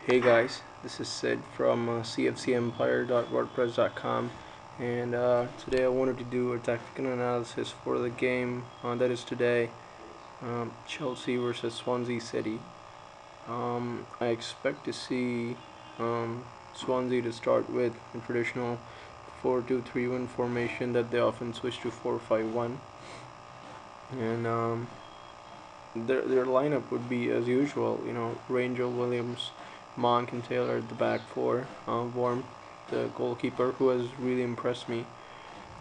Hey guys, this is Sid from cfcempire.wordpress.com, and today I wanted to do a tactical analysis for the game that is today, Chelsea versus Swansea City. I expect to see Swansea to start with a traditional 4-2-3-1 formation that they often switch to 4-5-1, and their lineup would be as usual. Rangel Williams, Monk, and Taylor at the back four. Worm, the goalkeeper, who has really impressed me.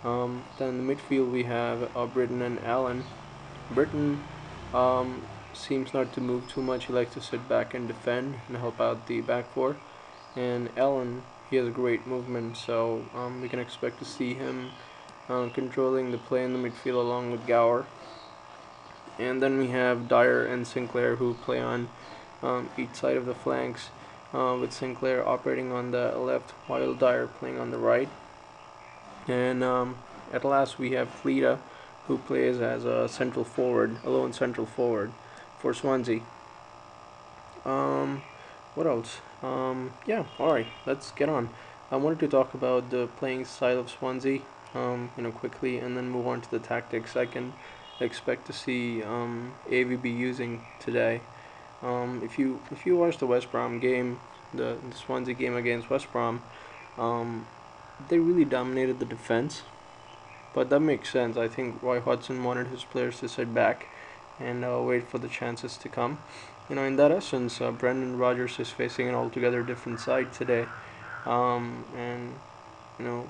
Then in the midfield we have Britton and Allen. Britton seems not to move too much. He likes to sit back and defend and help out the back four. And Allen, he has great movement, so we can expect to see him controlling the play in the midfield along with Gower. And then we have Dyer and Sinclair, who play on each side of the flanks, with Sinclair operating on the left while Dyer playing on the right. And at last we have Fleta, who plays as a central forward, a lone central forward for Swansea. What else? Alright, let's get on. I wanted to talk about the playing style of Swansea, quickly, and then move on to the tactics I can expect to see AVB using today. If you watch the West Brom game, the Swansea game against West Brom, they really dominated the defense, but that makes sense. I think Roy Hodgson wanted his players to sit back and wait for the chances to come. In that essence, Brendan Rodgers is facing an altogether different side today, and you know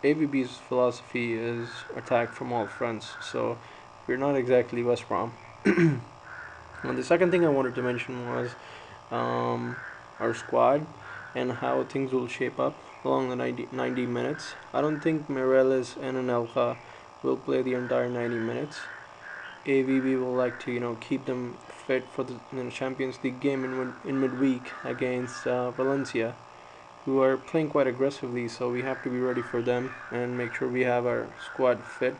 AVB's philosophy is attack from all fronts. So we're not exactly West Brom. And the second thing I wanted to mention was our squad and how things will shape up along the 90 minutes. I don't think Mireles and Anelka will play the entire 90 minutes. AVB will like to keep them fit for the Champions League game in midweek against Valencia, who are playing quite aggressively. So we have to be ready for them and make sure we have our squad fit,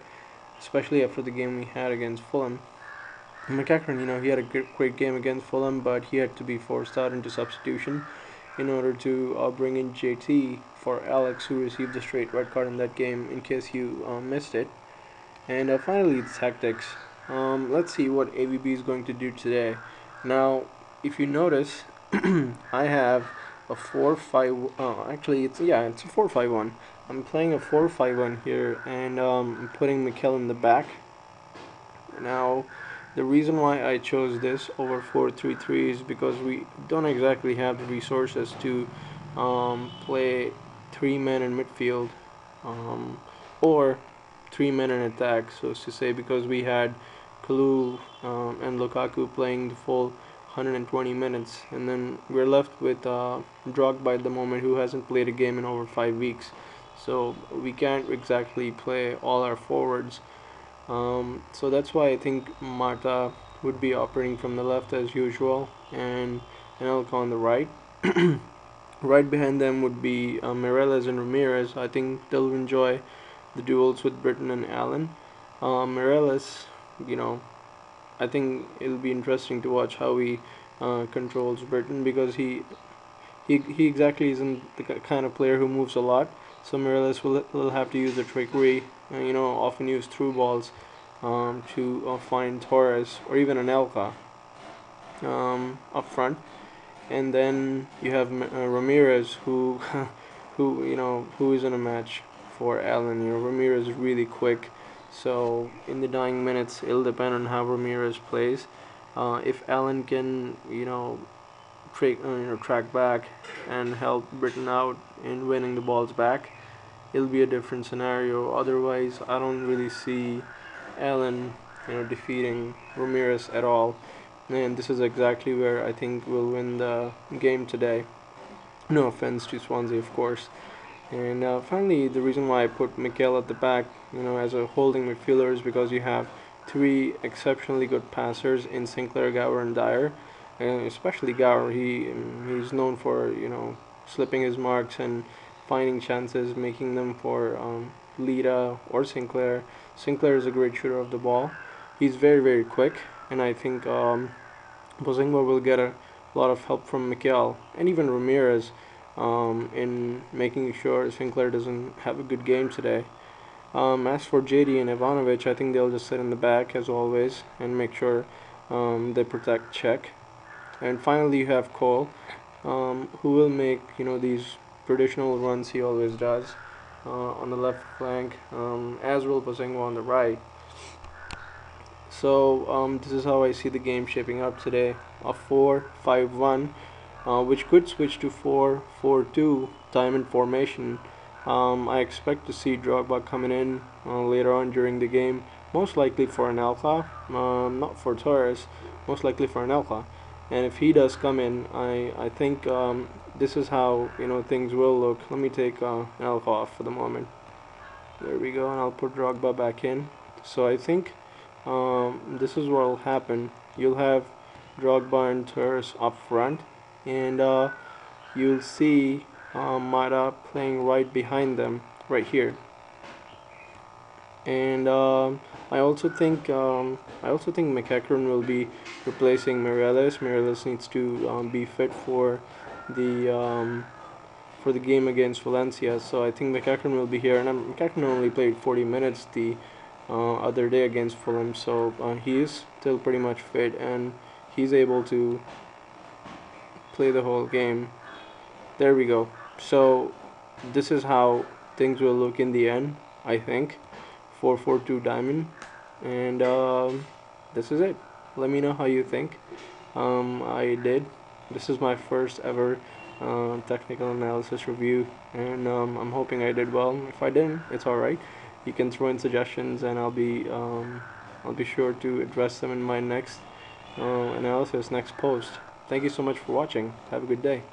especially after the game we had against Fulham. McEachran, he had a great game against Fulham, but he had to be forced out into substitution in order to bring in JT for Alex, who received the straight red card in that game, in case you missed it. And finally, the tactics. Let's see what AVB is going to do today. Now, if you notice, I have a 4-5. Actually, it's a 4-5-1. I'm playing a 4-5-1 here, and I'm putting Mikel in the back. Now, the reason why I chose this over 4-3-3 is because we don't exactly have the resources to play three men in midfield, or three men in attack, so as to say, because we had Kalu and Lukaku playing the full 120 minutes, and then we're left with Drogba at the moment, who hasn't played a game in over 5 weeks. So we can't exactly play all our forwards. So that's why I think Marta would be operating from the left as usual, and Anelka on the right. Right behind them would be Mireles and Ramirez. I think they'll enjoy the duels with Britton and Allen. Mireles, I think it'll be interesting to watch how he controls Britton, because he exactly isn't the kind of player who moves a lot. So Mireles will have to use the trickery, often use through balls to find Torres or even Anelka up front. And then you have Ramirez, who who is in a match for Allen. Ramirez is really quick, so in the dying minutes it'll depend on how Ramirez plays. If Allen can track back and help Britain out in winning the balls back, it'll be a different scenario. Otherwise, I don't really see Allen defeating Ramirez at all. And this is exactly where I think we'll win the game today. No offense to Swansea, of course. And finally, the reason why I put Mikel at the back, as a holding midfielder, is because you have three exceptionally good passers in Sinclair, Gower, and Dyer. And especially Gower, he's known for slipping his marks and finding chances, making them for Lita or Sinclair. Sinclair is a great shooter of the ball. He's very, very quick, and I think Bozingwa will get a a lot of help from Mikel and even Ramirez in making sure Sinclair doesn't have a good game today. As for JD and Ivanovic, I think they'll just sit in the back as always and make sure they protect Czech. And finally, you have Cole, who will make these traditional runs he always does on the left flank, as will Bozengwa on the right. So this is how I see the game shaping up today: a 4-5-1, which could switch to 4-4-2 diamond formation. I expect to see Drogba coming in later on during the game, most likely for an Alpha, not for Torres, most likely for an Alpha. And if he does come in, I think this is how things will look. Let me take an Alpha off for the moment. There we go, and I'll put Drogba back in. So I think this is what will happen. You'll have Drogba and Torres up front, and you'll see Mata playing right behind them, right here. And I also think McEachran will be replacing Mireles. Mireles needs to be fit for the game against Valencia. So I think McEachran will be here, and McEachran only played 40 minutes the other day against Fulham, so he is still pretty much fit and he's able to play the whole game. There we go. So this is how things will look in the end, I think. 4-4-2 diamond, and this is it. Let me know how you think. I did. This is my first ever technical analysis review, and I'm hoping I did well. If I didn't, it's alright. You can throw in suggestions, and I'll be sure to address them in my next analysis, next post. Thank you so much for watching. Have a good day.